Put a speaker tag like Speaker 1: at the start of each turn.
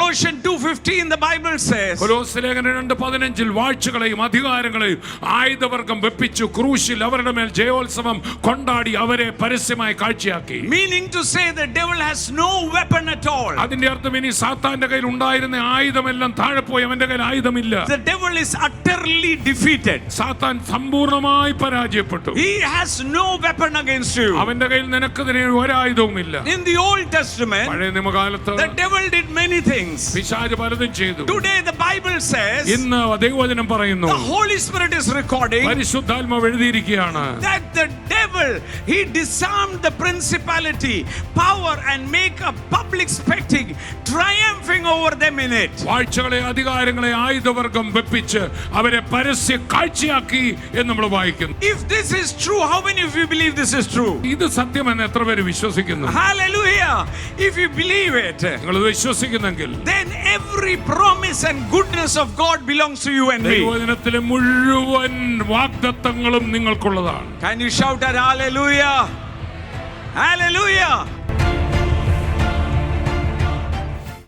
Speaker 1: Colossians 2:15 the Bible says,
Speaker 2: കൊലോസ്യലേഖനം 2:15 വാഴ്ചകളെയും അധികാരങ്ങളെയും ആയുധവർഗം വെപ്പിച്ചു ക്രൂശിൽ അവരുടെ മേൽ ജയോത്സവം കൊണ്ടാടി അവരെ പരസ്യമായി കാഴ്ചയാക്കി.
Speaker 1: Meaning to say the devil has no weapon at all.
Speaker 2: അതിന്റെ അർത്ഥം ഇനി സാത്താന്റെ കയ്യിൽ ഉണ്ടായിരുന്ന ആയുധമെല്ലാം താഴെ പോയി, അവന്റെ കയ്യിൽ ആയുധമില്ല.
Speaker 1: The devil is utterly defeated.
Speaker 2: സാത്താൻ സമ്പൂർണ്ണമായി പരാജയപ്പെട്ടു.
Speaker 1: He has no weapon against you.
Speaker 2: അവന്റെ കയ്യിൽ നിനക്കെതിരെ ഒരായുധവുമില്ല.
Speaker 1: In the Old Testament,
Speaker 2: പഴയ നിയമകാലത്ത്
Speaker 1: the devil did many things.
Speaker 2: പിശാച് പലതും ചെയ്തു.
Speaker 1: Today the Bible says,
Speaker 2: ഇന്ന് ദൈവവചനം പറയുന്നു,
Speaker 1: the Holy Spirit is recording
Speaker 2: പരിശുദ്ധാത്മാവ് എഴുതിയിരിക്കുകയാണ്,
Speaker 1: that the devil, he disarmed the principality, power and make a public spectacle, triumphing over them in it.
Speaker 2: വാഴ്ചകളെ അധികാരങ്ങളെ ആയുധവർഗം വെപ്പിച്ച് അവരെ പരസ്യ കാഴ്ചയാക്കി എന്ന് നമ്മൾ വായിക്കുന്നു.
Speaker 1: If this is true, how many of you believe this is true?
Speaker 2: ഇത് സത്യമെന്ന് എത്ര പേര് വിശ്വസിക്കുന്നു?
Speaker 1: Hallelujah. If you believe it,
Speaker 2: നിങ്ങൾ വിശ്വസിക്കുന്നെങ്കിൽ
Speaker 1: then every promise and goodness of God belongs to you and me.
Speaker 2: ദൈവവചനത്തിലെ മുഴുവൻ വാഗ്ദത്തങ്ങളും നിങ്ങൾക്കുള്ളതാണ്.
Speaker 1: Can you shout at hallelujah? Hallelujah.